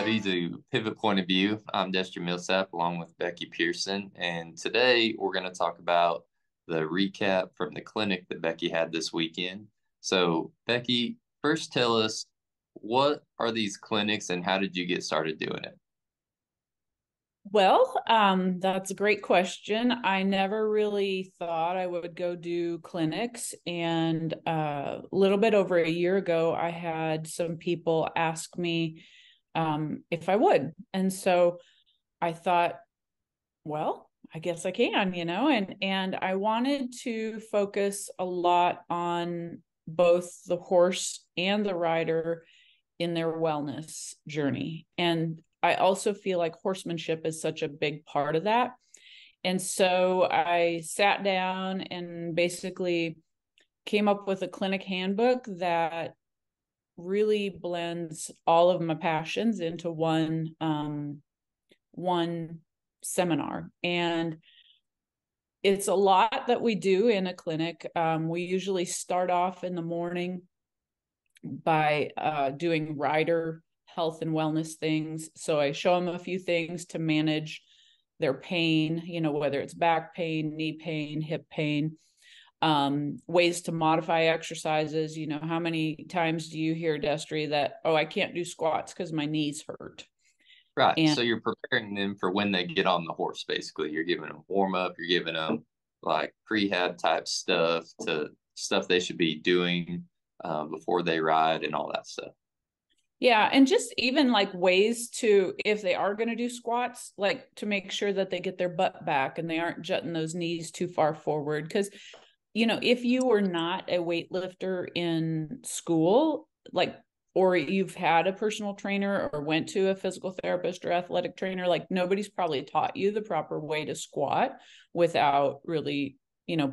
everybody to Pivot Point of View. I'm Destri Millsap along with Becky Pearson, and today we're going to talk about the recap from the clinic that Becky had this weekend. So, Becky, first tell us, what are these clinics and how did you get started doing it? Well, that's a great question. I never really thought I would go do clinics. And a little bit over a year ago, I had some people ask me if I would. And so I thought, well, I guess I can, and I wanted to focus a lot on both the horse and the rider in their wellness journey. And I also feel like horsemanship is such a big part of that. And so I sat down and basically came up with a clinic handbook that really blends all of my passions into one seminar. And it's a lot that we do in a clinic. We usually start off in the morning by doing rider health and wellness things. So I show them a few things to manage their pain, whether it's back pain, knee pain, hip pain, ways to modify exercises. How many times do you hear, Destry, that, oh, I can't do squats because my knees hurt? Right. And So you're preparing them for when they get on the horse, basically. You're giving them warm up, you're giving them like prehab type stuff to stuff they should be doing before they ride and all that stuff. yeah, and just even like ways to, if they are going to do squats, like to make sure that they get their butt back and they aren't jutting those knees too far forward. Because if you were not a weightlifter in school, like, or you've had a personal trainer or went to a physical therapist or athletic trainer, like nobody's probably taught you the proper way to squat without really,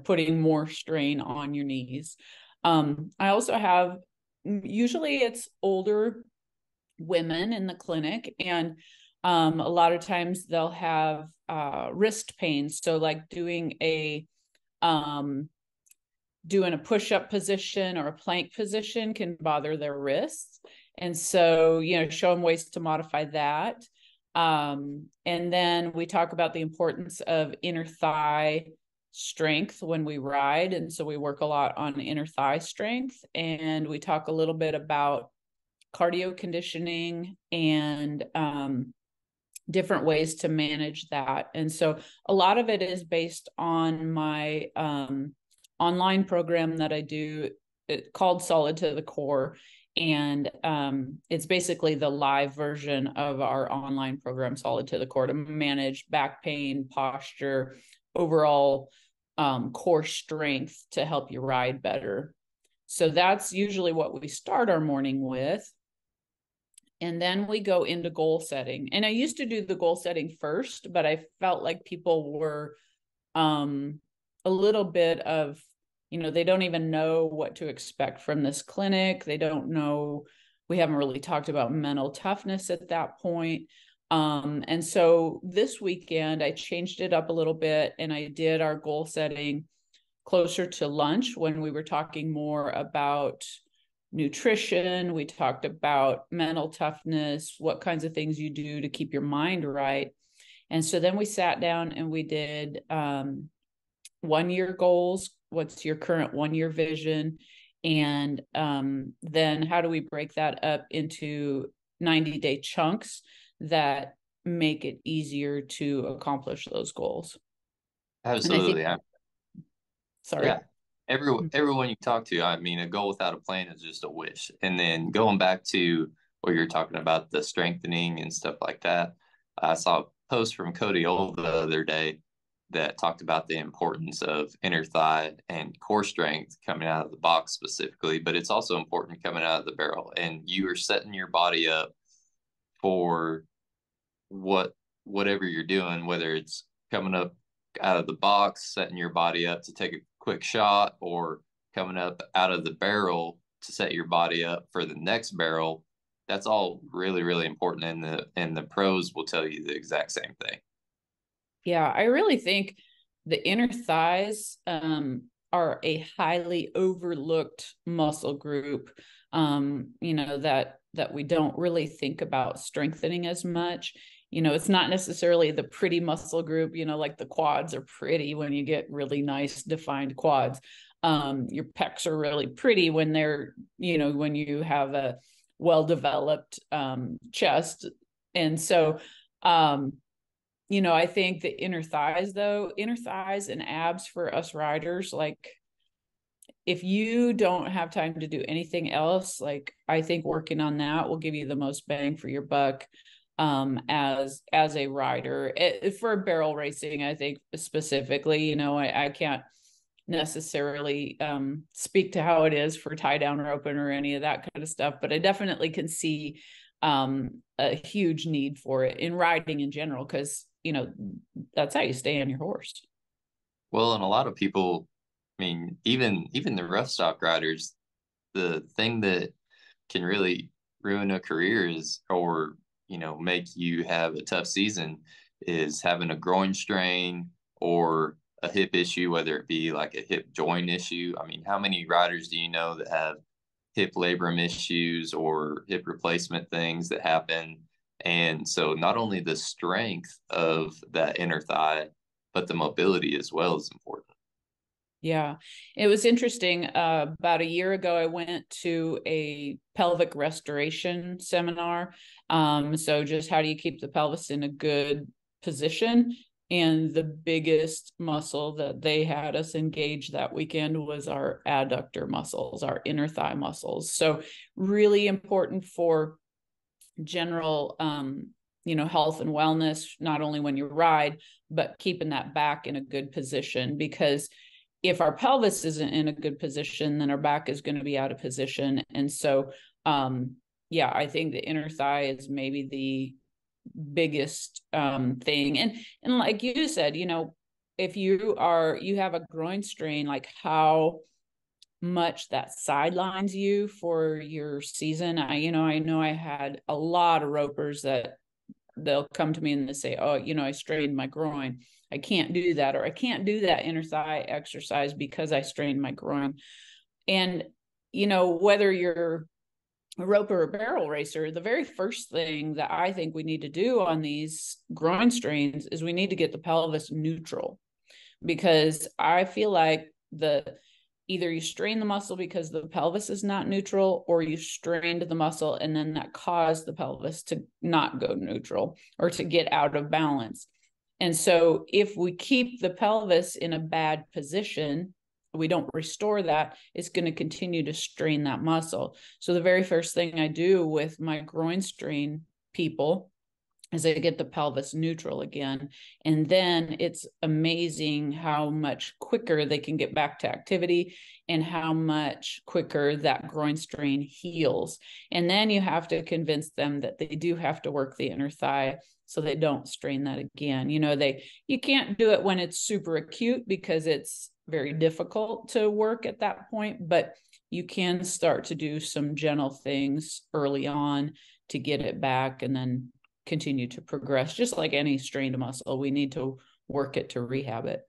putting more strain on your knees. I also have, usually it's older women in the clinic, and a lot of times they'll have wrist pain. So like um, doing a push-up position or a plank position can bother their wrists. And so, show them ways to modify that. And then we talk about the importance of inner thigh strength when we ride. And so we work a lot on inner thigh strength. And we talk a little bit about cardio conditioning and different ways to manage that. And so a lot of it is based on my online program that I do, called Solid to the Core. And it's basically the live version of our online program, Solid to the Core, to manage back pain, posture, overall core strength to help you ride better. So that's usually what we start our morning with. And then we go into goal setting. And I used to do the goal setting first, but I felt like people were a little bit of, they don't even know what to expect from this clinic. They don't know. We haven't really talked about mental toughness at that point. And so this weekend, I changed it up a little bit and I did our goal setting closer to lunch when we were talking more about nutrition. We talked about mental toughness, what kinds of things you do to keep your mind right. And so then we sat down and we did 1 year goals. What's your current 1 year vision? And then how do we break that up into 90-day chunks that make it easier to accomplish those goals? And I think, Absolutely. sorry. Yeah. Everyone you talk to, I mean, a goal without a plan is just a wish. And then going back to what you're talking about, the strengthening and stuff like that, I saw a post from Cody Old the other day that talked about the importance of inner thigh and core strength coming out of the box specifically, but it's also important coming out of the barrel. And you are setting your body up for whatever you're doing, whether it's coming up out of the box, setting your body up to take a quick shot, or coming up out of the barrel to set your body up for the next barrel. That's all really, really important, and the pros will tell you the exact same thing. Yeah, I really think the inner thighs, are a highly overlooked muscle group, that we don't really think about strengthening as much. It's not necessarily the pretty muscle group, like the quads are pretty when you get really nice defined quads. Your pecs are really pretty when they're, when you have a well-developed chest. And so, I think the inner thighs and abs for us riders, like if you don't have time to do anything else, like I think working on that will give you the most bang for your buck as a rider. For barrel racing, I think specifically, I can't necessarily speak to how it is for tie down roping or any of that kind of stuff, but I definitely can see a huge need for it in riding in general, because that's how you stay on your horse. Well, and a lot of people, I mean, even the rough stock riders, the thing that can really ruin a career is, or make you have a tough season, is having a groin strain or a hip issue, whether it be like a hip joint issue. I mean, how many riders do you know that have hip labrum issues or hip replacement things that happen? And so not only the strength of that inner thigh, but the mobility as well is important. Yeah, it was interesting. About a year ago, I went to a pelvic restoration seminar. So just how do you keep the pelvis in a good position? And the biggest muscle that they had us engage that weekend was our adductor muscles, our inner thigh muscles. So really important for general, health and wellness, not only when you ride, but keeping that back in a good position. Because if our pelvis isn't in a good position, then our back is going to be out of position. And so, I think the inner thigh is maybe the biggest thing. And like you said, if you have a groin strain, like how much that sidelines you for your season. I know I had a lot of ropers that they'll come to me and they say, oh, I strained my groin. I can't do that, or I can't do that inner thigh exercise because I strained my groin. And, whether you're a roper or barrel racer, the very first thing that I think we need to do on these groin strains is we need to get the pelvis neutral, because I feel like either you strain the muscle because the pelvis is not neutral, or you strained the muscle and then that caused the pelvis to not go neutral or to get out of balance. And so if we keep the pelvis in a bad position, we don't restore that, it's going to continue to strain that muscle. So the very first thing I do with my groin strain people is I get the pelvis neutral again. And then it's amazing how much quicker they can get back to activity and how much quicker that groin strain heals. And then you have to convince them that they do have to work the inner thigh so they don't strain that again. You can't do it when it's super acute because it's very difficult to work at that point, but you can start to do some gentle things early on to get it back, and then continue to progress. Just like any strained muscle, we need to work it to rehab it.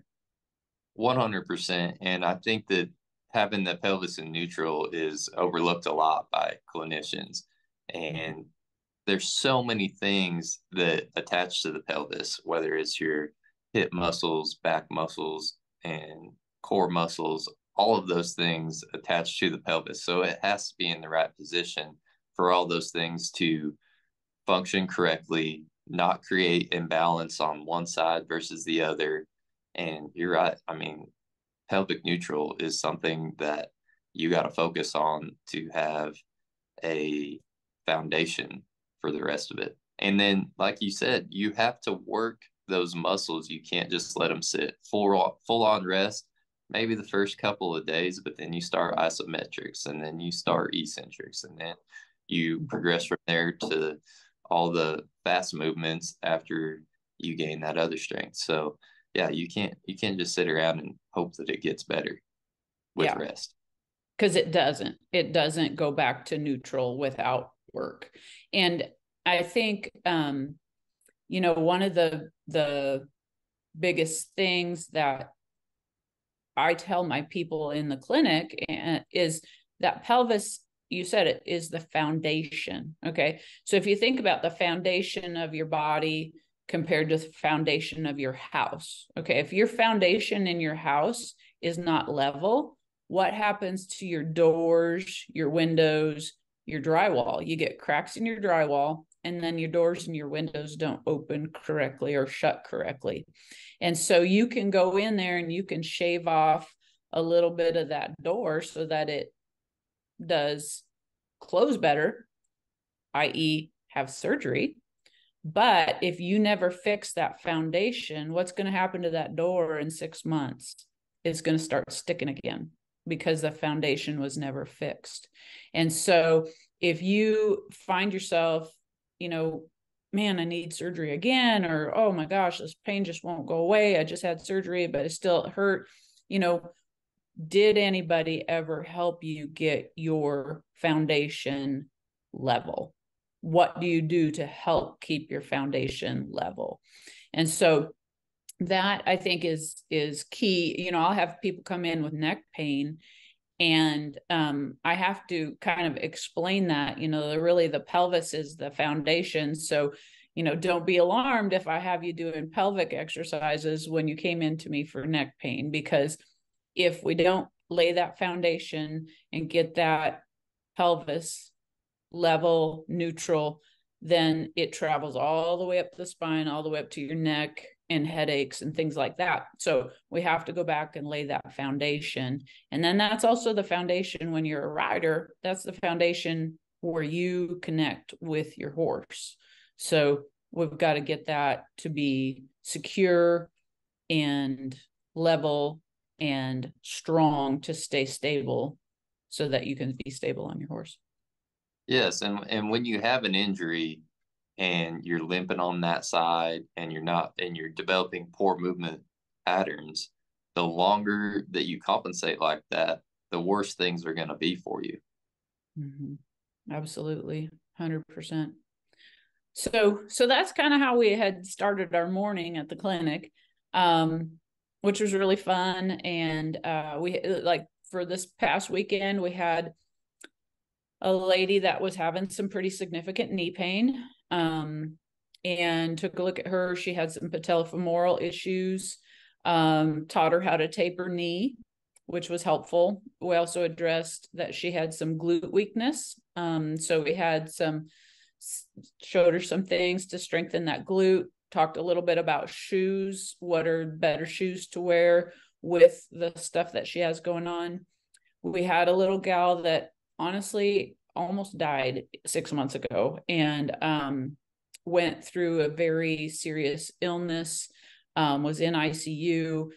100%. And I think that having the pelvis in neutral is overlooked a lot by clinicians. And there's so many things that attach to the pelvis, whether it's your hip muscles, back muscles, and core muscles, all of those things attach to the pelvis. So it has to be in the right position for all those things to function correctly, not create imbalance on one side versus the other. And you're right. I mean, pelvic neutral is something that you got to focus on to have a foundation for the rest of it. And then, like you said, you have to work those muscles. You can't just let them sit full on rest, maybe the first couple of days, but then you start isometrics, and then you start eccentrics, and then you progress from there to all the fast movements after you gain that other strength. So yeah, you can't just sit around and hope that it gets better with rest. Because it doesn't go back to neutral without work. And I think one of the biggest things that I tell my people in the clinic is that pelvis, you said it, is the foundation. Okay. So if you think about the foundation of your body compared to the foundation of your house, okay, if your foundation in your house is not level, what happens to your doors, your windows, your drywall? You get cracks in your drywall, and then your doors and your windows don't open correctly or shut correctly. And so you can go in there and you can shave off a little bit of that door so that it does close better, i.e., have surgery. But if you never fix that foundation, what's going to happen to that door in 6 months? It's going to start sticking again because the foundation was never fixed. And so if you find yourself, man, I need surgery again, or, oh my gosh, this pain just won't go away. I just had surgery, but it still hurt. Did anybody ever help you get your foundation level? What do you do to help keep your foundation level? And so that, I think, is key. I'll have people come in with neck pain, and I have to kind of explain that, really the pelvis is the foundation. So, don't be alarmed if I have you doing pelvic exercises when you came into me for neck pain, because if we don't lay that foundation and get that pelvis level, neutral, then it travels all the way up the spine, all the way up to your neck, and headaches and things like that. So we have to go back and lay that foundation. And then that's also the foundation when you're a rider. That's the foundation where you connect with your horse. So we've got to get that to be secure and level and strong to stay stable so that you can be stable on your horse. Yes, and when you have an injury and you're limping on that side and you're developing poor movement patterns, the longer that you compensate like that, the worse things are going to be for you. Mm-hmm. Absolutely. 100%. So that's kind of how we had started our morning at the clinic, which was really fun. And we, like, for this past weekend, we had a lady that was having some pretty significant knee pain, and took a look at her. She had some patellofemoral issues, taught her how to tape her knee, which was helpful. We also addressed that she had some glute weakness. So we showed her some things to strengthen that glute, talked a little bit about shoes, what are better shoes to wear with the stuff that she has going on. We had a little gal that honestly almost died 6 months ago, and went through a very serious illness, was in ICU.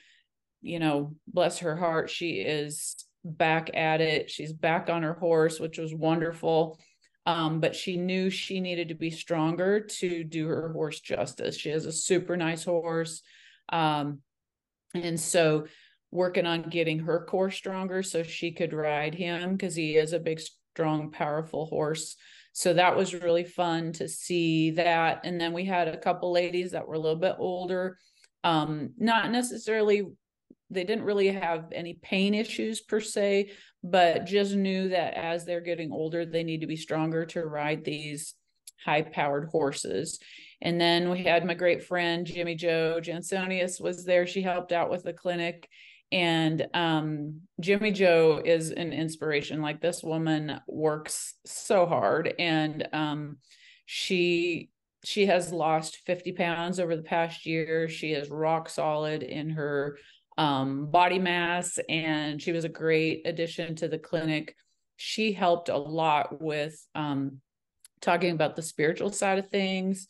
Bless her heart, she is back at it. She's back on her horse, which was wonderful. But she knew she needed to be stronger to do her horse justice. She has a super nice horse. And so working on getting her core stronger so she could ride him, because he is a big, strong, powerful horse. So that was really fun to see that. And then we had a couple ladies that were a little bit older, not necessarily, they didn't really have any pain issues per se, but just knew that as they're getting older, they need to be stronger to ride these high-powered horses. And then we had my great friend, Jimmy Jo Jansonius was there. She helped out with the clinic. And Jimmy Jo is an inspiration. Like, this woman works so hard, and she has lost 50 pounds over the past year. She is rock solid in her body mass, and she was a great addition to the clinic. She helped a lot with talking about the spiritual side of things.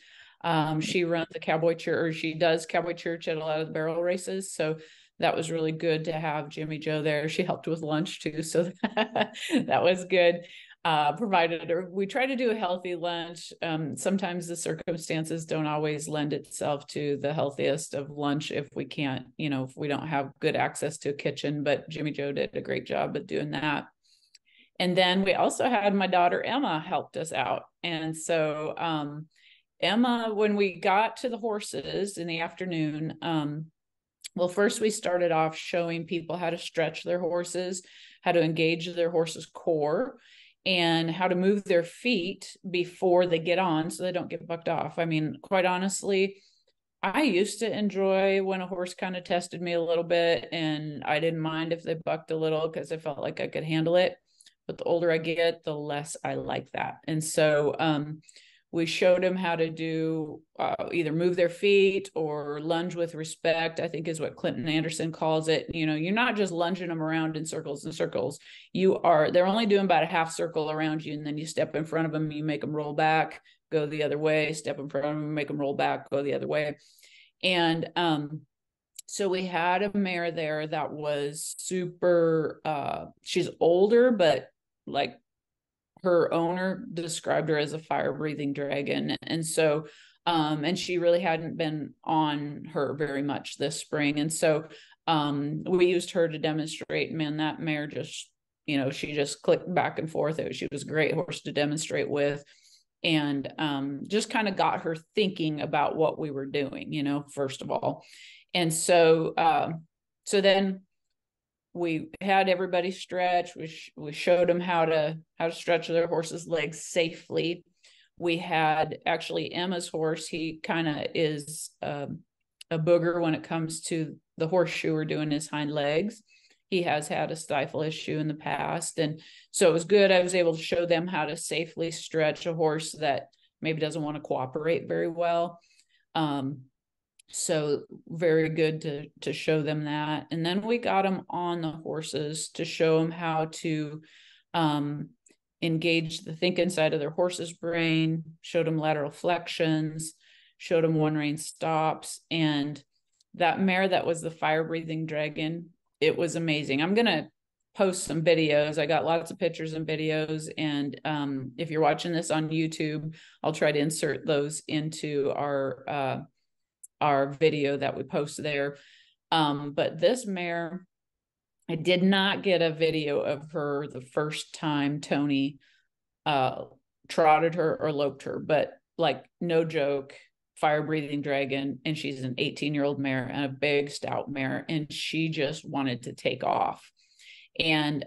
She runs the cowboy church, or she does cowboy church at a lot of the barrel races. So that was really good to have Jimmy Jo there. She helped with lunch too, so that was good. We try to do a healthy lunch. Sometimes the circumstances don't always lend itself to the healthiest of lunch if we can't, if we don't have good access to a kitchen, but Jimmy Jo did a great job of doing that. And then we also had my daughter Emma helped us out. And so Emma, when we got to the horses in the afternoon, Well, first we started off showing people how to stretch their horses, how to engage their horse's core, and how to move their feet before they get on so they don't get bucked off. I mean, quite honestly, I used to enjoy when a horse kind of tested me a little bit, and I didn't mind if they bucked a little because I felt like I could handle it. But the older I get, the less I like that. And so we showed them how to do either move their feet or lunge with respect, I think is what Clinton Anderson calls it. You know, you're not just lunging them around in circles and circles. They're only doing about a half circle around you, and then you step in front of them, you make them roll back, go the other way, step in front of them, make them roll back, go the other way. And so we had a mare there that was super, she's older, but like her owner described her as a fire breathing dragon. And so, and she really hadn't been on her very much this spring. And so we used her to demonstrate, man, that mare just, you know, she just clicked back and forth. She was a great horse to demonstrate with. And just kind of got her thinking about what we were doing, you know, first of all. And so, so then we had everybody stretch. We showed them how to stretch their horse's legs safely. We had actually Emma's horse. He kind of is a booger when it comes to the horseshoer doing his hind legs. He has had a stifle issue in the past. And so it was good. I was able to show them how to safely stretch a horse that maybe doesn't want to cooperate very well. So very good to show them that. And then we got them on the horses to show them how to engage the thinking side of their horse's brain, showed them lateral flexions, showed them one rein stops. And that mare that was the fire breathing dragon, it was amazing. I'm going to post some videos. I got lots of pictures and videos. And if you're watching this on YouTube, I'll try to insert those into our video that we post there. But this mare, I did not get a video of her the first time Tony trotted her or loped her, but like no joke, fire breathing dragon. And she's an 18-year-old mare and a big stout mare. And she just wanted to take off. And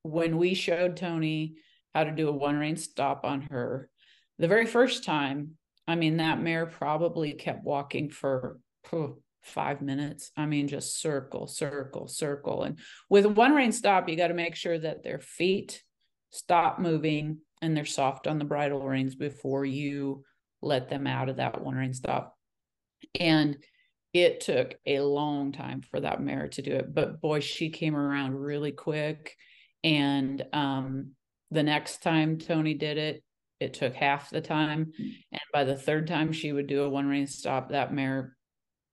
when we showed Tony how to do a one rein stop on her, the very first time, I mean, that mare probably kept walking for 5 minutes. I mean, just circle, circle, circle. And with a one rein stop, you got to make sure that their feet stop moving and they're soft on the bridle reins before you let them out of that one rein stop. And it took a long time for that mare to do it, but boy, she came around really quick. And the next time Tony did it, it took half the time. And by the third time she would do a one rein stop, that mare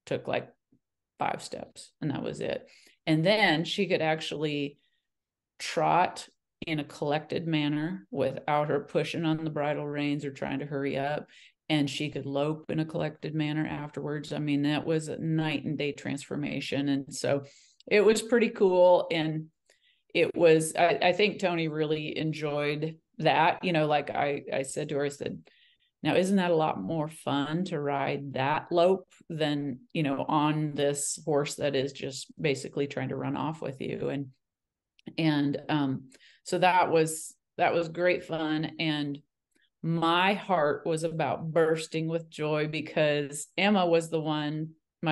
took like 5 steps, and that was it. And then she could actually trot in a collected manner without her pushing on the bridle reins or trying to hurry up. And she could lope in a collected manner afterwards. I mean, that was a night and day transformation. And so it was pretty cool. And it was, I think Tony really enjoyed that. You know, like I said to her, I said, now, isn't that a lot more fun to ride that lope than, you know, on this horse that is just basically trying to run off with you? And so that was great fun. And my heart was about bursting with joy because my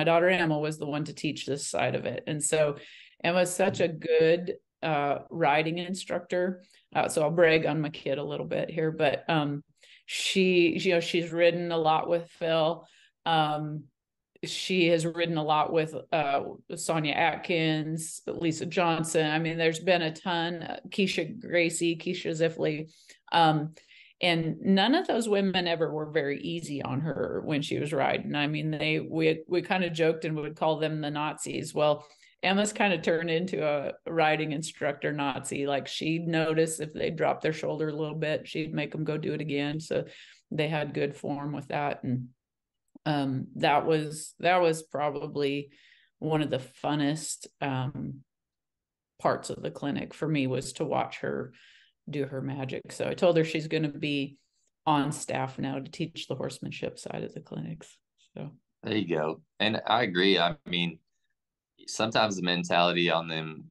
daughter Emma was the one to teach this side of it. And so Emma's such a good riding instructor. So I'll brag on my kid a little bit here, but she's ridden a lot with Phil. She has ridden a lot with Sonia Atkins, Lisa Johnson. I mean, there's been a ton, Keisha Gracie, Keisha Ziffley. And none of those women ever were very easy on her when she was riding. I mean, we kind of joked and would call them the Nazis. Well, Emma's kind of turned into a riding instructor Nazi. Like, she'd notice if they dropped their shoulder a little bit, she'd make them go do it again. So they had good form with that. And that was probably one of the funnest parts of the clinic for me, was to watch her do her magic. So I told her she's going to be on staff now to teach the horsemanship side of the clinics. So there you go. And I agree. I mean, sometimes the mentality on them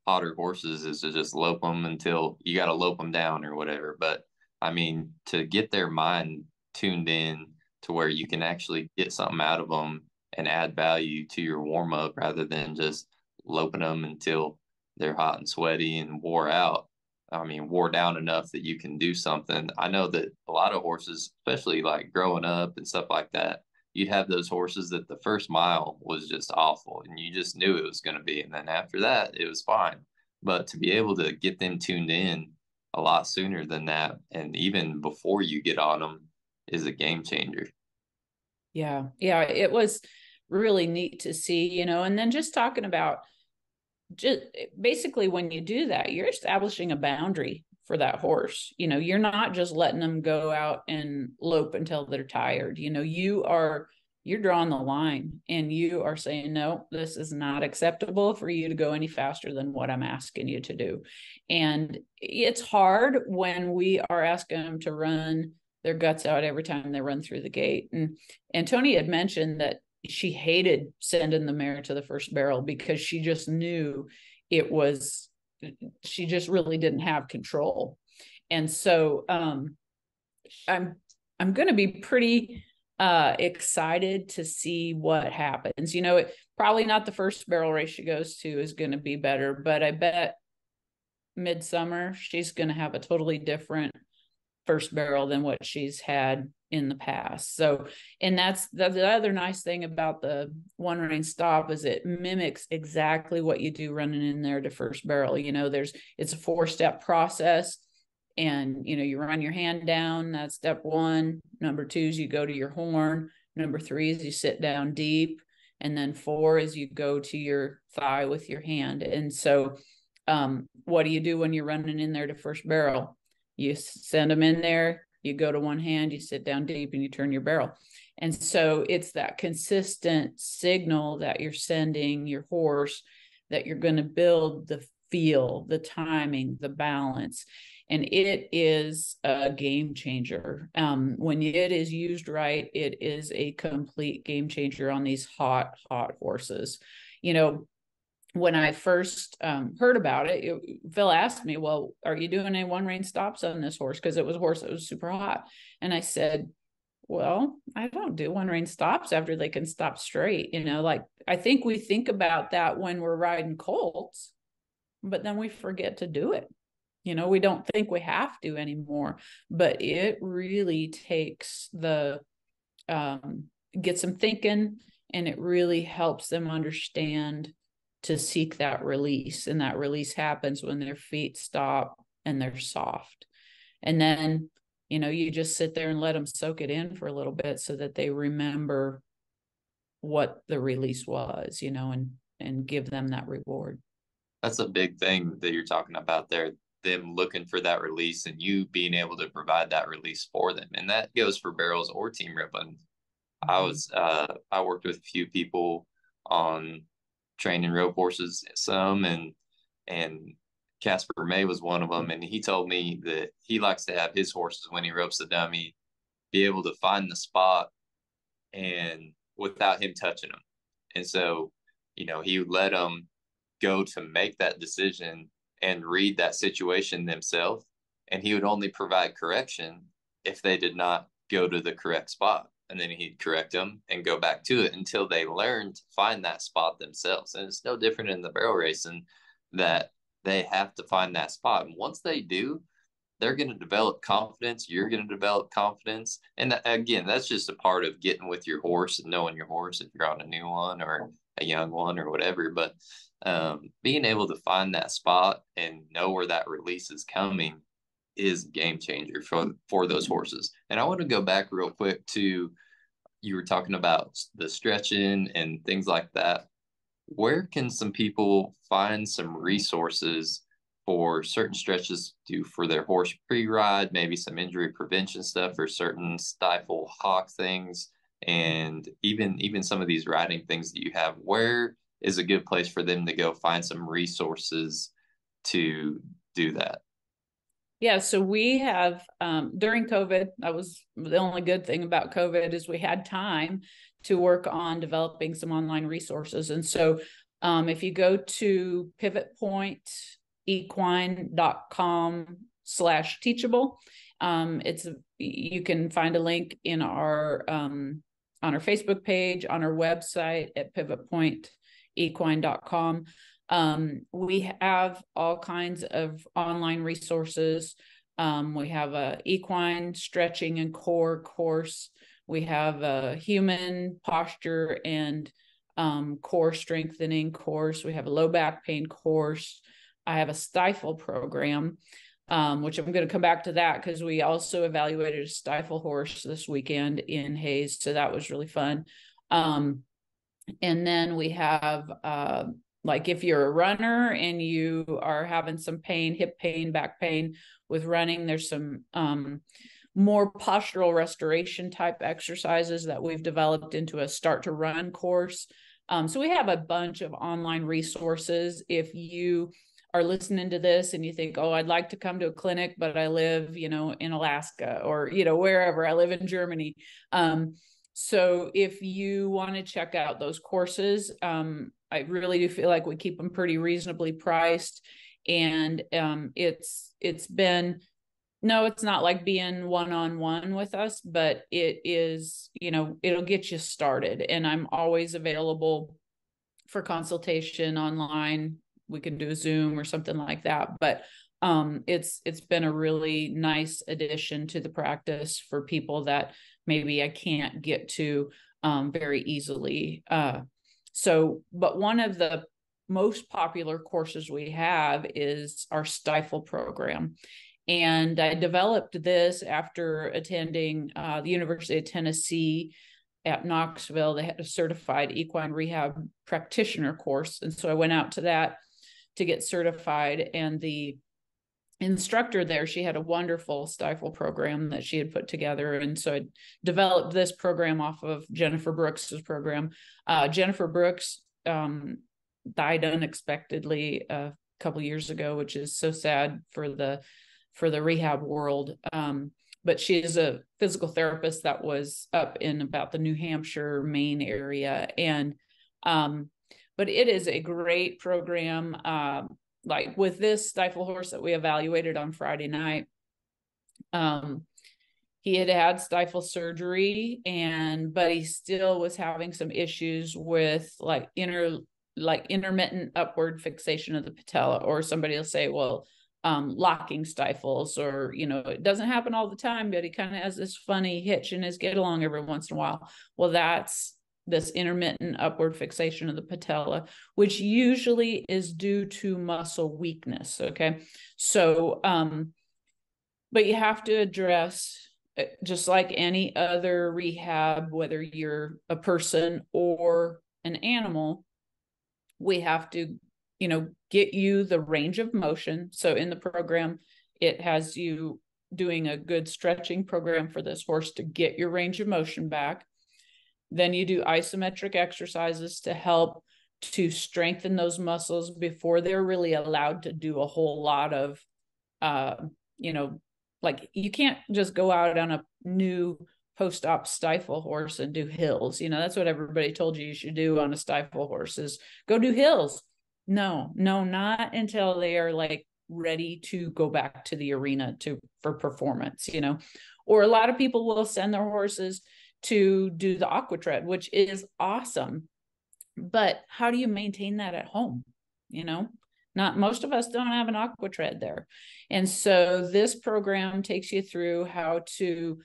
hotter horses is to just lope them until you got to lope them down or whatever. But I mean, to get their mind tuned in to where you can actually get something out of them and add value to your warm up rather than just loping them until they're hot and sweaty and wore out. I mean, wore down enough that you can do something. I know that a lot of horses, especially like growing up and stuff like that, you'd have those horses that the first mile was just awful and you just knew it was going to be. And then after that, it was fine. But to be able to get them tuned in a lot sooner than that, and even before you get on them, is a game changer. Yeah. Yeah. It was really neat to see, you know, and then just talking about just basically when you do that, you're establishing a boundary for that horse. You know, you're not just letting them go out and lope until they're tired. You know, you're drawing the line and you are saying, no, this is not acceptable for you to go any faster than what I'm asking you to do. And it's hard when we are asking them to run their guts out every time they run through the gate. And Tony had mentioned that she hated sending the mare to the first barrel because she just knew she just really didn't have control. And so I'm going to be pretty excited to see what happens. You know, probably not the first barrel race she goes to is going to be better, but I bet midsummer she's going to have a totally different first barrel than what she's had in the past. So, and that's the other nice thing about the one rein stop is it mimics exactly what you do running in there to first barrel. You know, it's a 4-step process. And, you know, you run your hand down, that's step 1. Number 2 is you go to your horn. Number 3 is you sit down deep. And then 4 is you go to your thigh with your hand. And so what do you do when you're running in there to first barrel? You send them in there, you go to one hand, you sit down deep and you turn your barrel. And so it's that consistent signal that you're sending your horse that you're going to build the feel, the timing, the balance. And it is a game changer. When it is used right, it is a complete game changer on these hot horses. You know, when I first heard about it, Phil asked me, well, are you doing any one rein stops on this horse? Because it was a horse that was super hot. And I said, well, I don't do one rein stops after they can stop straight. You know, like I think we think about that when we're riding colts, but then we forget to do it. You know, we don't think we have to anymore, but it really takes gets them thinking, and it really helps them understand to seek that release. And that release happens when their feet stop and they're soft. And then, you know, you just sit there and let them soak it in for a little bit so that they remember what the release was, you know, and give them that reward. That's a big thing that you're talking about there, them looking for that release and you being able to provide that release for them. And that goes for barrels or team ripping. I worked with a few people on training rope horses, and Casper May was one of them. And he told me that he likes to have his horses, when he ropes the dummy, be able to find the spot and without him touching them. And so, you know, he would let them go to make that decision and read that situation themselves. And he would only provide correction if they did not go to the correct spot. And then he'd correct them and go back to it until they learn to find that spot themselves. And it's no different in the barrel racing, that they have to find that spot. And once they do, they're going to develop confidence. You're going to develop confidence. And again, that's just a part of getting with your horse and knowing your horse if you're on a new one or a young one or whatever. But being able to find that spot and know where that release is coming is a game changer for those horses. And I want to go back real quick to, you were talking about the stretching and things like that. Where can some people find some resources for certain stretches to do for their horse pre-ride, maybe some injury prevention stuff for certain stifle hock things, and even some of these riding things that you have? Where is a good place for them to go find some resources to do that? Yeah, so we have during COVID, that was the only good thing about COVID, is we had time to work on developing some online resources. And so If you go to pivotpointequine.com/teachable, you can find a link on our Facebook page, on our website at pivotpointequine.com. We have all kinds of online resources. We have a equine stretching and core course. We have a human posture and core strengthening course. We have a low back pain course. I have a stifle program, which I'm going to come back to that because we also evaluated a stifle horse this weekend in Hayes. So that was really fun. And then we have, like if you're a runner and you are having some pain, hip pain, back pain with running, there's some more postural restoration type exercises that we've developed into a start to run course. So we have a bunch of online resources. If you are listening to this and you think, oh, I'd like to come to a clinic, but I live, in Alaska or, wherever, I live in Germany. So if you want to check out those courses, I really do feel like we keep them pretty reasonably priced. And it's been, no, it's not like being one-on-one with us, but it is, it'll get you started. And I'm always available for consultation online. We can do a Zoom or something like that. But it's been a really nice addition to the practice for people that maybe I can't get to very easily. But one of the most popular courses we have is our stifle program. And I developed this after attending the University of Tennessee at Knoxville. They had a certified equine rehab practitioner course. And so I went out to that to get certified. And the instructor there, she had a wonderful stifle program that she had put together. And so I developed this program off of Jennifer Brooks's program. Jennifer Brooks died unexpectedly a couple years ago, which is so sad for the rehab world. But she is a physical therapist that was up in about the New Hampshire, Maine area. And, but it is a great program. Like with this stifle horse that we evaluated on Friday night, he had stifle surgery but he still was having some issues with intermittent upward fixation of the patella, or somebody will say, well, locking stifles, or, it doesn't happen all the time, but he kind of has this funny hitch in his get along every once in a while. Well, that's this intermittent upward fixation of the patella, which usually is due to muscle weakness. Okay. So, but you have to address, just like any other rehab, whether you're a person or an animal, we have to, get you the range of motion. So in the program, it has you doing a good stretching program for this horse to get your range of motion back. Then you do isometric exercises to help to strengthen those muscles before they're really allowed to do a whole lot of, like you can't just go out on a new post-op stifle horse and do hills. That's what everybody told you should do on a stifle horse, is go do hills. No, not until they are like ready to go back to the arena for performance, or a lot of people will send their horses to do the aqua tread, which is awesome. But how do you maintain that at home? Not most of us don't have an aqua tread there. And so this program takes you through how to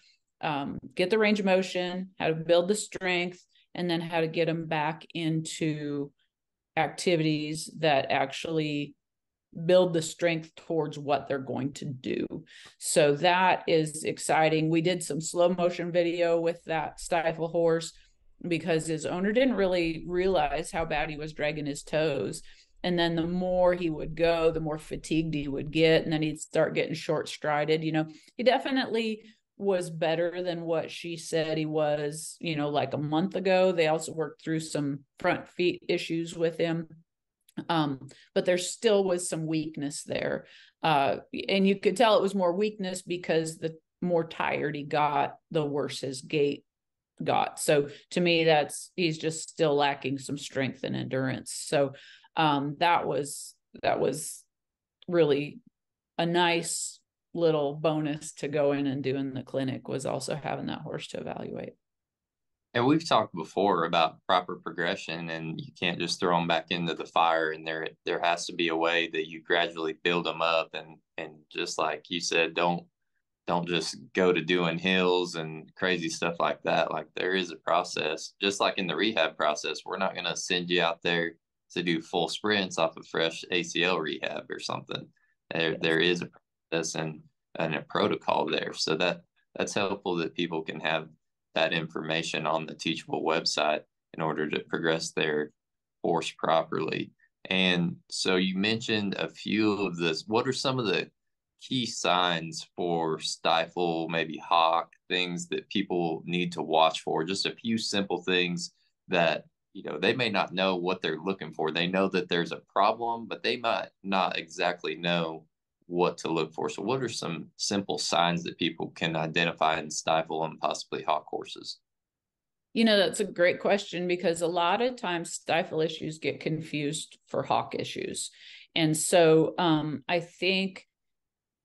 get the range of motion, how to build the strength, and then how to get them back into activities that actually build the strength towards what they're going to do. So that is exciting. We did some slow motion video with that stifle horse because his owner didn't really realize how bad he was dragging his toes. And then the more he would go, the more fatigued he would get. And then he'd start getting short strided. He definitely was better than what she said he was, like a month ago. They also worked through some front feet issues with him. But there still was some weakness there. And you could tell it was more weakness because the more tired he got, the worse his gait got. So to me, he's just still lacking some strength and endurance. So that was really a nice little bonus to go in and do in the clinic, was also having that horse to evaluate. And we've talked before about proper progression, and you can't just throw them back into the fire. And there has to be a way that you gradually build them up, and just like you said, don't just go to doing hills and crazy stuff like that. Like, there is a process, just like in the rehab process. We're not going to send you out there to do full sprints off of fresh ACL rehab or something. There is a process and a protocol there. So that's helpful that people can have that information on the Teachable website in order to progress their horse properly. And so you mentioned a few of this. What are some of the key signs for stifle, maybe hock, things that people need to watch for? Just a few simple things that, they may not know what they're looking for. They know that there's a problem, but they might not exactly know what to look for. So what are some simple signs that people can identify in stifle and possibly hock horses? That's a great question, because a lot of times stifle issues get confused for hock issues. And so I think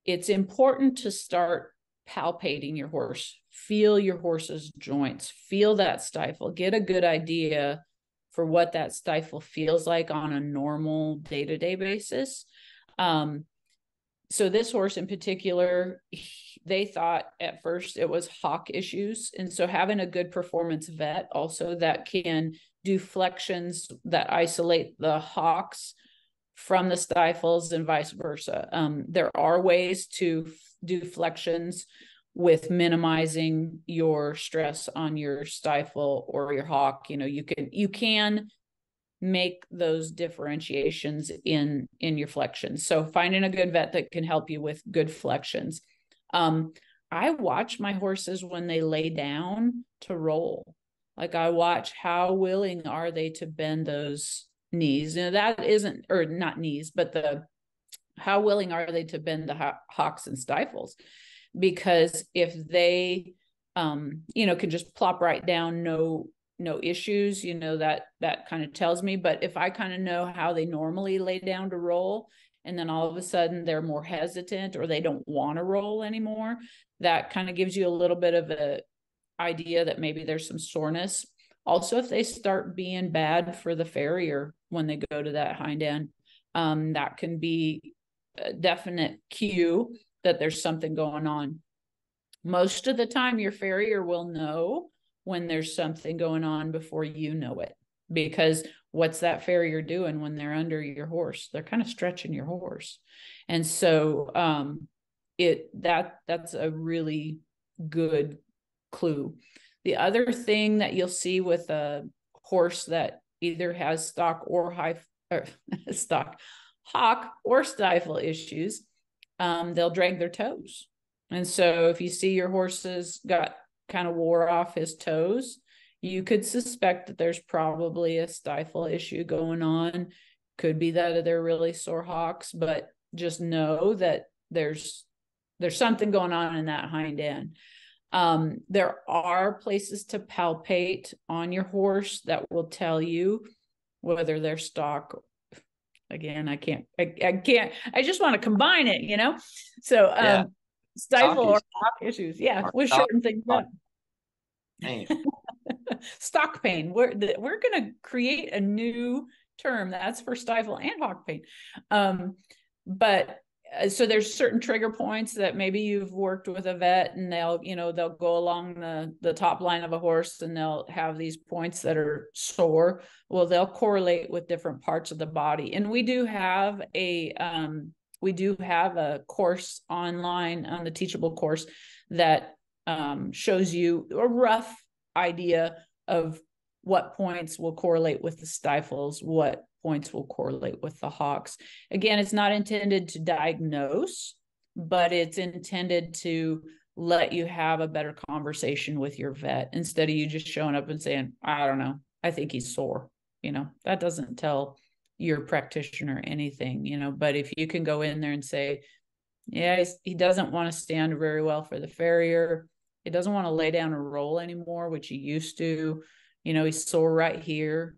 it's important to start palpating your horse, feel your horse's joints, feel that stifle, get a good idea for what that stifle feels like on a normal day-to-day basis. So this horse in particular, they thought at first it was hock issues. And so having a good performance vet also that can do flexions that isolate the hocks from the stifles and vice versa. There are ways to do flexions with minimizing your stress on your stifle or your hock. You can make those differentiations in your flexions. So finding a good vet that can help you with good flexions. I watch my horses when they lay down to roll. Like, I watch how willing are they to bend those knees. That isn't, or not knees, but how willing are they to bend the hocks and stifles? Because if they, can just plop right down, no issues, that kind of tells me. But if I kind of know how they normally lay down to roll, and then all of a sudden they're more hesitant or they don't want to roll anymore, that kind of gives you a little bit of a idea that maybe there's some soreness. Also, if they start being bad for the farrier when they go to that hind end, that can be a definite cue that there's something going on. Most of the time, your farrier will know when there's something going on before you know it, because what's that farrier doing when they're under your horse? They're kind of stretching your horse. And so that's a really good clue. The other thing that you'll see with a horse that either has stock or hock or stifle issues, they'll drag their toes. And so if you see your horse's got kind of wore off his toes, you could suspect that there's probably a stifle issue going on. Could be that they're really sore hocks, but just know that there's something going on in that hind end. There are places to palpate on your horse that will tell you whether they're stock. Again, I just want to combine it, So stifle or hock issues. Yeah, we'll shorten things up. Stock pain. We're going to create a new term that's for stifle and hock pain. But so there's certain trigger points that maybe you've worked with a vet, and they'll go along the top line of a horse, and they'll have these points that are sore. Well, they'll correlate with different parts of the body. And we do have a course online on the Teachable course that shows you a rough idea of what points will correlate with the stifles, what points will correlate with the hocks. Again, it's not intended to diagnose, but it's intended to let you have a better conversation with your vet instead of you just showing up and saying, I don't know, I think he's sore. That doesn't tell your practitioner anything, but if you can go in there and say, yeah, he doesn't want to stand very well for the farrier. He doesn't want to lay down and roll anymore, which he used to. He's sore right here.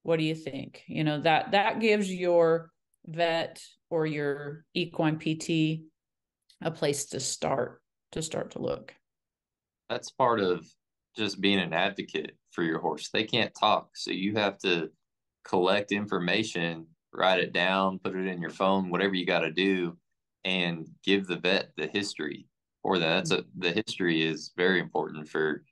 What do you think? That gives your vet or your equine PT a place to start to look. That's part of just being an advocate for your horse. They can't talk, so you have to collect information, write it down, put it in your phone, whatever you got to do, and give the vet the history for that. The history is very important for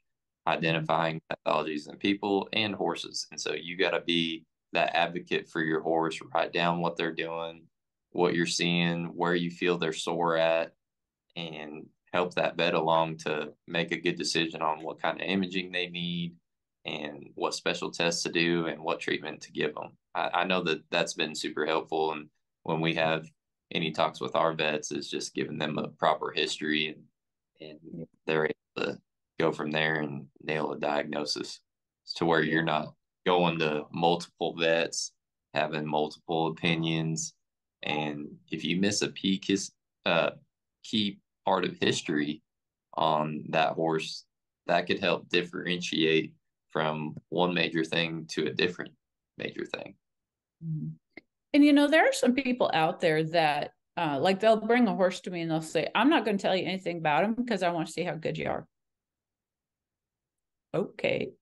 identifying pathologies in people and horses. And so you got to be that advocate for your horse, write down what they're doing, what you're seeing, where you feel they're sore at, and help that vet along to make a good decision on what kind of imaging they need and what special tests to do and what treatment to give them. I know that that's been super helpful. And when we have any talks with our vets, is just giving them a proper history, and they're able to go from there and nail a diagnosis to where you're not going to multiple vets, having multiple opinions. And if you miss a key part of history on that horse, that could help differentiate from one major thing to a different major thing. And there are some people out there that like they'll bring a horse to me and they'll say, I'm not going to tell you anything about him because I want to see how good you are. Okay.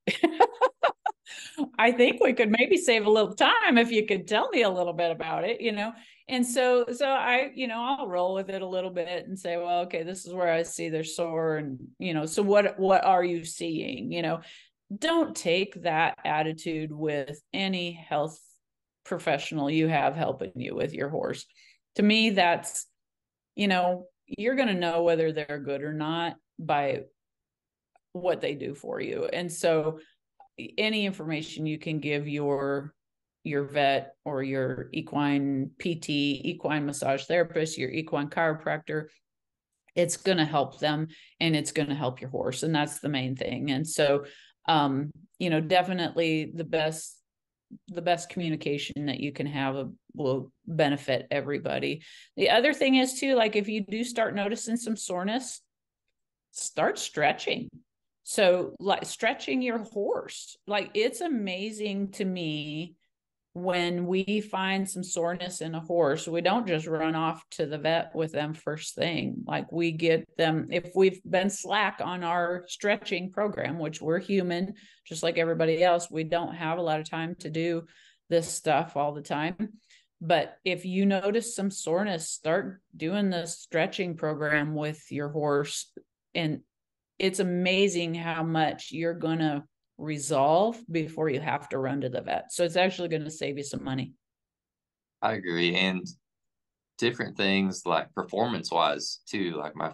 I think we could maybe save a little time if you could tell me a little bit about it, And so I, I'll roll with it a little bit and say, well, okay, this is where I see they're sore. And, so what are you seeing? Don't take that attitude with any health professional you have helping you with your horse. To me, that's, you're going to know whether they're good or not by what they do for you. And so any information you can give your vet or your equine PT, equine massage therapist, your equine chiropractor, it's going to help them and it's going to help your horse. And that's the main thing. And so, definitely the best communication that you can have will benefit everybody. The other thing is too, like if you do start noticing some soreness, start stretching. So like stretching your horse, like it's amazing to me when we find some soreness in a horse, we don't just run off to the vet with them first thing. Like we get them, if we've been slack on our stretching program, which we're human, just like everybody else, we don't have a lot of time to do this stuff all the time. But if you notice some soreness, start doing the stretching program with your horse. And it's amazing how much you're going to resolve before you have to run to the vet. So it's actually going to save you some money. I agree. And different things like performance wise too, like my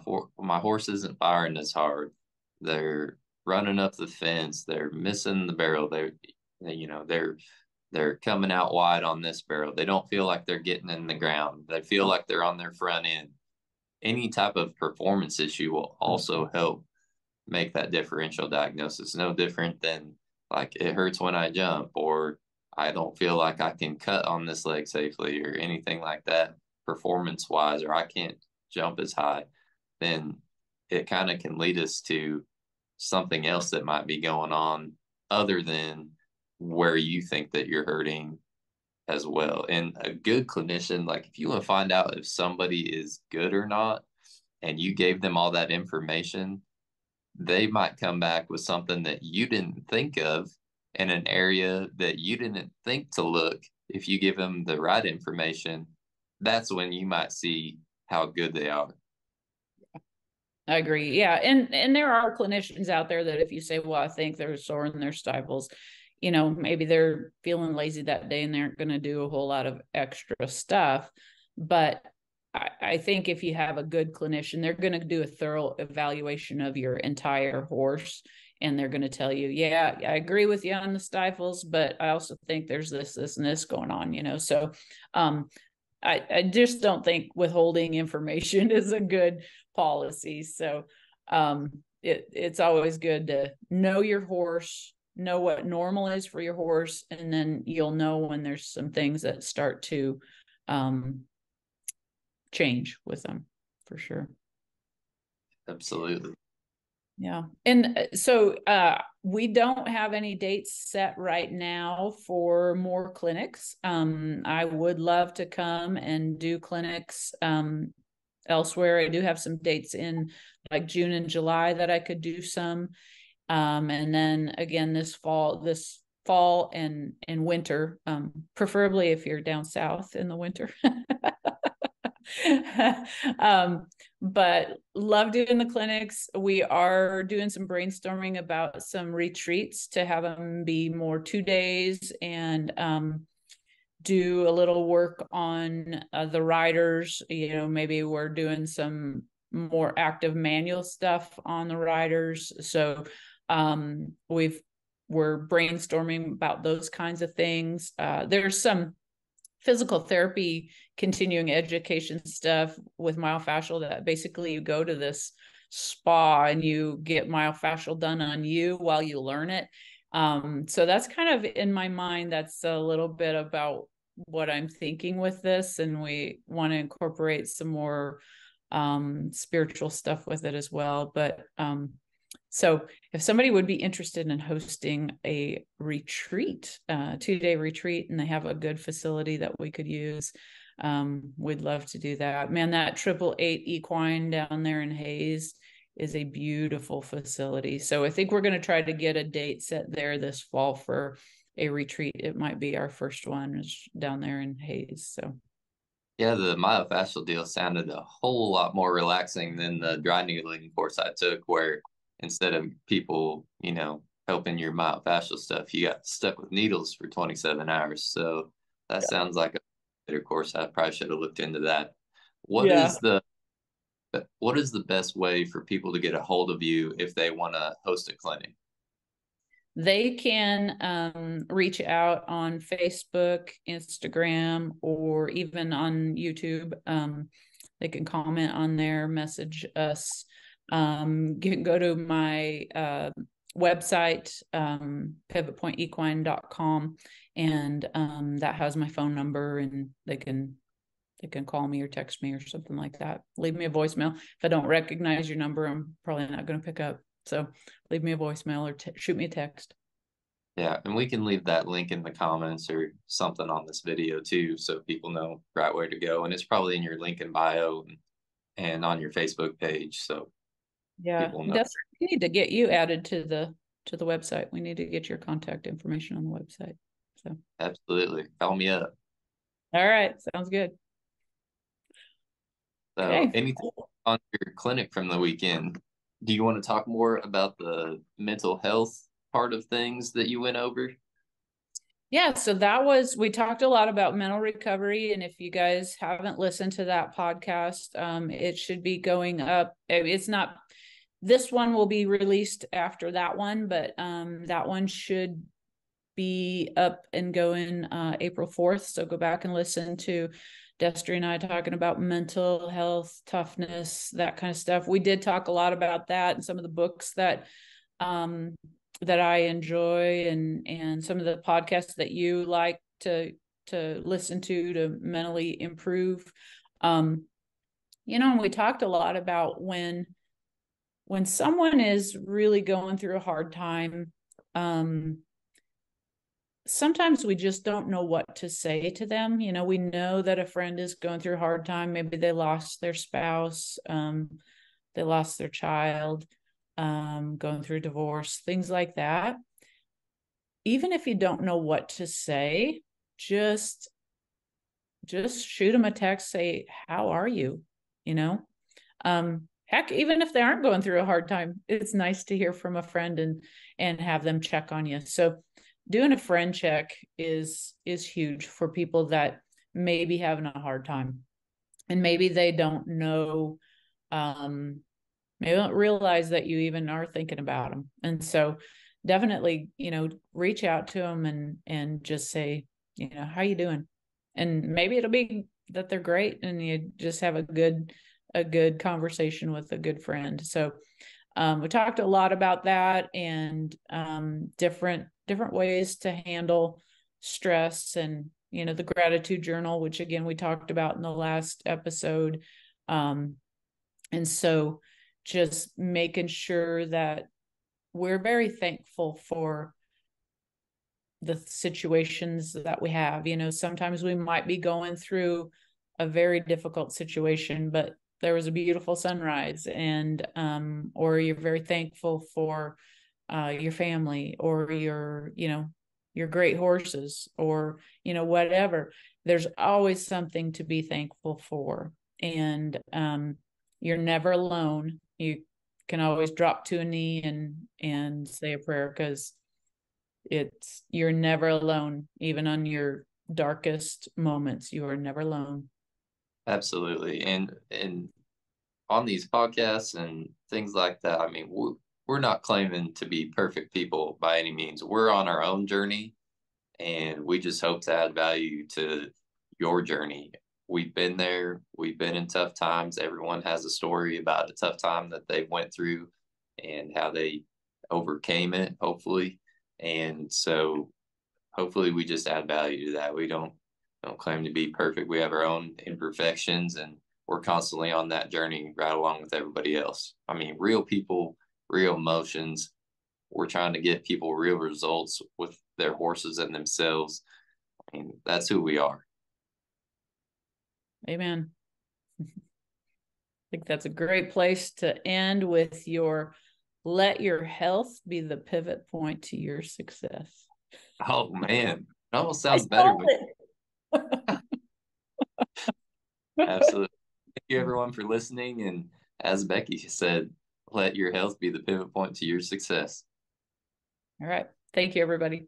horse isn't firing as hard. They're running up the fence. They're missing the barrel. They're coming out wide on this barrel. They don't feel like they're getting in the ground. They feel like they're on their front end. Any type of performance issue will also help make that differential diagnosis. No different than like it hurts when I jump, or I don't feel like I can cut on this leg safely, or anything like that performance wise, or I can't jump as high. Then it kind of can lead us to something else that might be going on other than where you think that you're hurting as well. And a good clinician, like if you want to find out if somebody is good or not, and you gave them all that information, they might come back with something that you didn't think of in an area that you didn't think to look. If you give them the right information, that's when you might see how good they are. I agree. Yeah. And there are clinicians out there that if you say, well, I think they're sore in their stifles, maybe they're feeling lazy that day and they aren't going to do a whole lot of extra stuff. But I think if you have a good clinician, they're going to do a thorough evaluation of your entire horse. And they're going to tell you, yeah, I agree with you on the stifles, but I also think there's this, and this going on, So I just don't think withholding information is a good policy. So it's always good to know your horse, know what normal is for your horse, and then you'll know when there's some things that start to change with them, for sure. Absolutely. Yeah. And so we don't have any dates set right now for more clinics. I would love to come and do clinics elsewhere. I do have some dates in like June and July that I could do some. And then again this fall and winter, preferably if you're down south in the winter. um, but love doing the clinics. We are doing some brainstorming about some retreats to have them be more 2 days and do a little work on the riders. Maybe we're doing some more active manual stuff on the riders. So we're brainstorming about those kinds of things. There's some physical therapy continuing education stuff with myofascial that basically you go to this spa and you get myofascial done on you while you learn it. So that's kind of in my mind. That's a little bit about what I'm thinking with this, and we want to incorporate some more spiritual stuff with it as well. But so if somebody would be interested in hosting a retreat, 2-day retreat, and they have a good facility that we could use, we'd love to do that. Man, that 888 Equine down there in Hayes is a beautiful facility. So I think we're going to try to get a date set there this fall for a retreat. It might be our first one is down there in Hayes. So Yeah, the myofascial deal sounded a whole lot more relaxing than the dry needling course I took, where instead of people, helping your myofascial stuff, you got stuck with needles for 27 hours. So that sounds like a better course. I probably should have looked into that. What yeah, is the what is the best way for people to get a hold of you if they want to host a clinic? they can reach out on Facebook, Instagram, or even on YouTube. They can comment on there, message us. You can go to my website, pivotpointequine.com, and that has my phone number, and they can call me or text me or something like that. Leave me a voicemail. If I don't recognize your number, I'm probably not going to pick up. So leave me a voicemail or shoot me a text. Yeah, and we can leave that link in the comments or something on this video too, so people know right where to go. And it's probably in your link in bio and on your Facebook page, so Yeah, people know. Destri, we need to get you added to the website. We need to get your contact information on the website. So Absolutely. Call me up. all right, sounds good. So, Okay. anything on your clinic from the weekend? Do you want to talk more about the mental health part of things that you went over? Yeah, so we talked a lot about mental recovery. And if you guys haven't listened to that podcast, it should be going up. It's not, this one will be released after that one, but that one should be up and going April 4th. So go back and listen to Destri and I talking about mental health, toughness, that kind of stuff. We did talk a lot about that and some of the books that I enjoy, and some of the podcasts that you like to listen to mentally improve. And we talked a lot about when someone is really going through a hard time, sometimes we just don't know what to say to them. We know that a friend is going through a hard time. Maybe they lost their spouse, they lost their child, going through divorce, things like that. Even if you don't know what to say, just shoot them a text, say, how are you? Heck, even if they aren't going through a hard time, it's nice to hear from a friend and have them check on you. So doing a friend check is huge for people that may be having a hard time, and maybe they don't know, maybe don't realize that you even are thinking about them. And so definitely, reach out to them and just say, how you doing? And maybe it'll be that they're great and you just have a good conversation with a good friend. So we talked a lot about that, and different ways to handle stress, and the gratitude journal, which again we talked about in the last episode. And so just making sure that we're very thankful for the situations that we have. Sometimes we might be going through a very difficult situation, but there was a beautiful sunrise, and or you're very thankful for your family, or your great horses, or whatever. There's always something to be thankful for, and you're never alone. You can always drop to a knee and say a prayer, because you're never alone. Even on your darkest moments, you are never alone. Absolutely. And on these podcasts and things like that, I mean, we're not claiming to be perfect people by any means. We're on our own journey, and we just hope to add value to your journey. We've been there. We've been in tough times. Everyone has a story about a tough time that they went through and how they overcame it, hopefully. And so hopefully we just add value to that. We don't claim to be perfect. We have our own imperfections, and we're constantly on that journey right along with everybody else. I mean, real people, real emotions. We're trying to get people real results with their horses and themselves. I mean, that's who we are. Amen. I think that's a great place to end with let your health be the pivot point to your success. Oh man, it almost sounds better. Absolutely. Thank you everyone for listening. And as Becky said, let your health be the pivot point to your success. All right. Thank you, everybody.